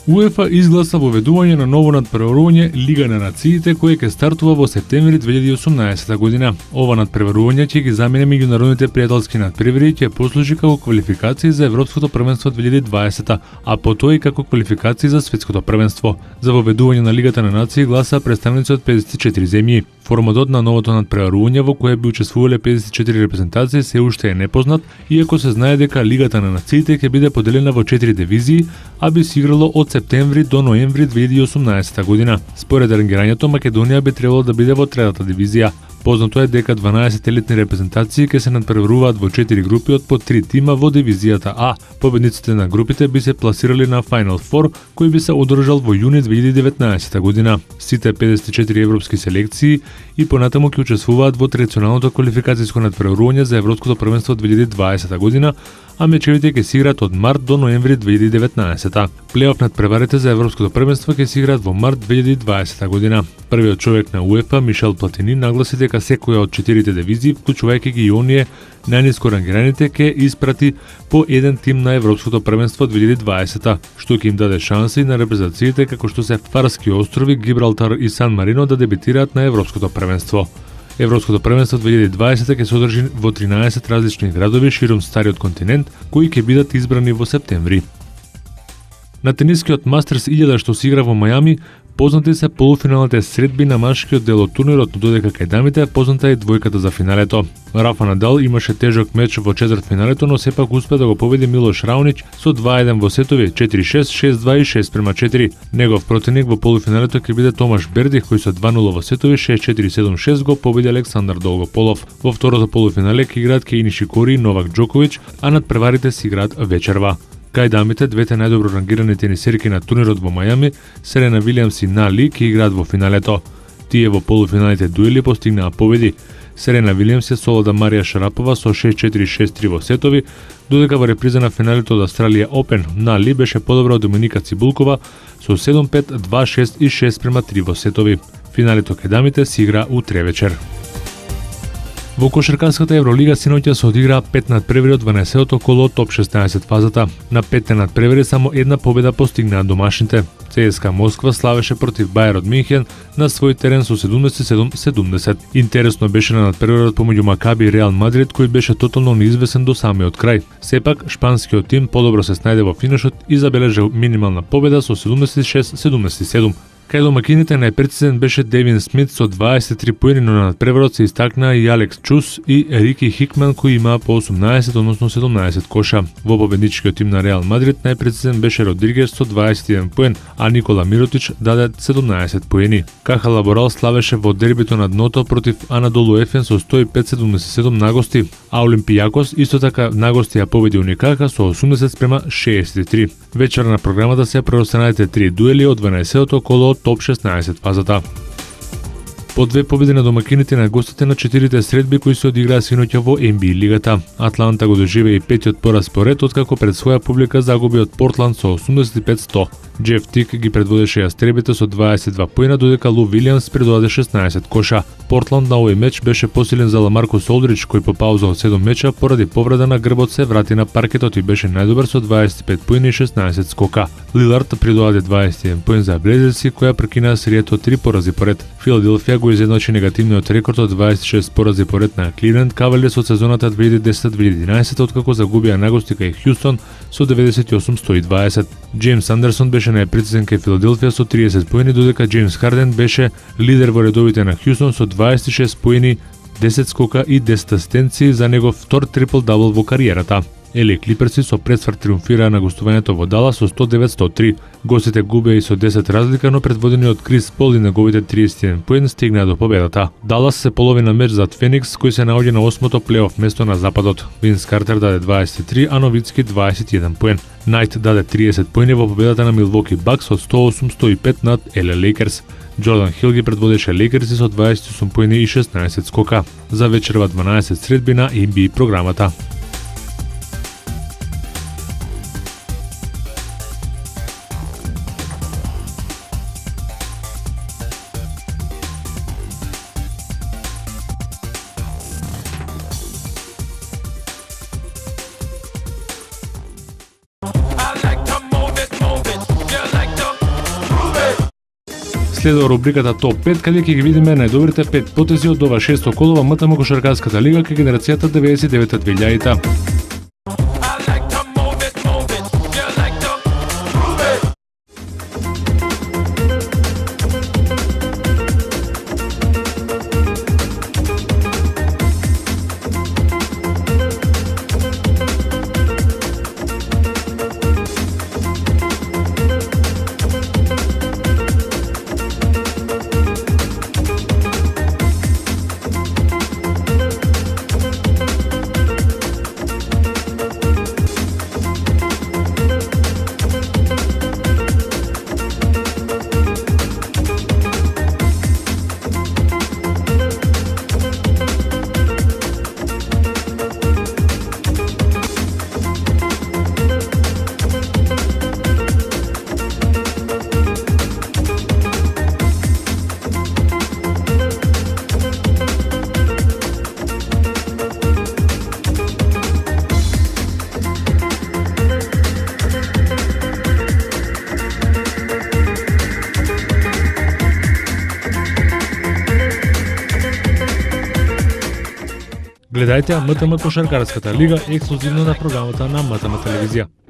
УЕФА изгласа воведување на ново надпреварување Лига на нациите кое ќе стартува во септември 2018 година. Ова надпреварување ќе ги замени меѓународните пријателски надпревари и ќе послужи како квалификации за Европското првенство 2020, а потоа и како квалификации за Светското првенство. За воведување на Лигата на нации гласа представници од 54 земји. Форматот на новото надпреварување во кое би учествувале 54 репрезентации се уште е непознат, иако се знае дека Лигата на нациите ќе биде поделена во 4 дивизии, а би се играло од септември до ноември 2018 година. Според рангирањето, Македонија би требало да биде во третата дивизија. Познато е дека 12 елитни репрезентации ќе се надпреваруваат во 4 групи од по 3 тима во дивизијата А. Победниците на групите би се пласирали на Final Four, кој би се одржал во јуни 2019 година. Сите 54 европски селекции и понатаму ќе учествуваат во традиционалното квалификацијско надпреварување за Европското првенство 2020 година, а мечевите ќе се играат од март до ноември 2019. Плеоф надпреварите за Европското првенство ќе се играат во март 2020 година. Првиот човек на УЕФА, Мишел Платини, нагласи дека секоја од 4 дивизии, вклучувајќи ги и оние најниско рангираните, ќе испрати по еден тим на Европското првенство 2020, што ќе им даде шанси на репрезентациите како што се Фарски острови, Гибралтар и Сан Марино да дебитираат на Европското првенство. Европското првенство 2020 ќе се одржи во 13 различни градови широм стариот континент, кои ќе бидат избрани во септември. На тенискиот Мастерс 1000 што се игра во Мајами, познати се полуфиналните средби на машкиот дел од турнирот, додека кај дамите позната е двојката за финалето. Рафа Надал имаше тежок меч во четвртфиналето, но сепак успе да го победи Милош Раонич со 2-1 во сетови 4-6, 6-2 и 6-4. Негов противник во полуфиналето ќе биде Томаш Бердих, кој со 2-0 во сетови 6-4, 7-6 го победи Александар Долгополов. Во второто полуфинале ќе играат Кеј Нишикори и Новак Џоковиќ, а надпреварите се играат вечерва. Кај дамите, двете најдобро рангирани тенисерки на турнирот во Мајами, Серена Вилијамс и На Ли, ќе играат во финалето. Тие во полуфиналите дуели постигнаа победи. Серена Вилијамс е солода Марија Шарапова со 6-4, 6-3 во сетови, додека во реприза на финалето од Австралија Опен, На Ли беше подобра од Доминика Цибулкова со 7-5, 2-6 и 6-3 во сетови. Финалето кај дамите се игра утре вечер. Во кошаркарската Евролига синоќа се одигра 5 надпревари од 12-тото коло од топ 16 фазата. На 5 надпревари само една победа постигнаа домашните. ЦСКА Москва славеше против Бајер од Минхен на свој терен со 77-70. Интересно беше на надпреварот помеѓу Макаби и Реал Мадрид, кој беше тотално неизвестен до самиот крај. Сепак, шпанскиот тим подобро се снајде во финишот и забележа минимална победа со 76-77. Кај домакините најпрецизен беше Девин Смит со 23 поени, но на надпреварот се истакнаа и Алекс Чус и Рики Хикман, кои имаа по 18, односно 17 коша. Во победничкиот тим на Реал Мадрид најпрецизен беше Родригес со 21 поен, а Никола Миротич даде 17 поени. Каха Лаборал славеше во дербито на дното против Анадолу Ефен со 105-77 нагости, а Олимпијакос исто така нагости ја победи Уникака со 80-63. Вечер на програмата се преостанатите 3 дуели од 12-тото коло од топ 16 фазата. По две победи на домакините на гостите на 4 средби кои се одиграа синоќа во NBA лигата. Атланта го доживеа и петиот пораз поред откако пред своја публика загуби од Портланд со 85-100. Джеф Тик ги предводеше јастребите со 22 поена, додека Лу Вилијамс предодаде 16 коша. Портланд на овој меч беше посилен за Ламаркус Олдрич, кој по пауза од 7 меча поради повреда на грбот се врати на паркетот и беше најдобар со 25 поени и 16 скока. Лилард предодаде 21 поен за Блезерси, која прекинаа серијата од 3 порази поред. Филаделфија го изедночи негативниот рекорд од 26 порази поред на Кливленд Кавалерс од сезоната 2010-2011, откако загубија нагости кај Хјустон со 98-120. Джеймс Андерсон беше најпрецизен кај Филаделфија со 30 поени, додека Джеймс Харден беше лидер во редовите на Хјустон со 26 поени, 10 скока и 10 асистенции за негов втор трипл-дабл во кариерата. LA Клиперси со пресвар триумфираа на гостувањето во Далас со 109-103. Гостите губеа и со 10 разлика, но предводени од Крис Пол и неговите 31 поен стигнаа до победата. Далас се полови на меч зад Феникс, кој се наоѓа на 8-то плейоф место на западот. Винс Картер даде 23, а Новицки 21 поен. Најт даде 30 поени во победата на Милвоки Бакс од 108-105 над LA Лейкерс. Джордан Хил ги предводеше Лейкерси со 28 поени и 16 скока. За вечерва 12 средби на NBA програмата. I like to move it, move it. You like to следува рубриката Топ 5, каде ќе ги видиме најдобрите 5 потези од ова шесто коло во МТМ кошаркарската лига кај генерацијата 99-2000. Гледајте МТМ кошаркарската лига ексклузивно на програмата на МТМ телевизија.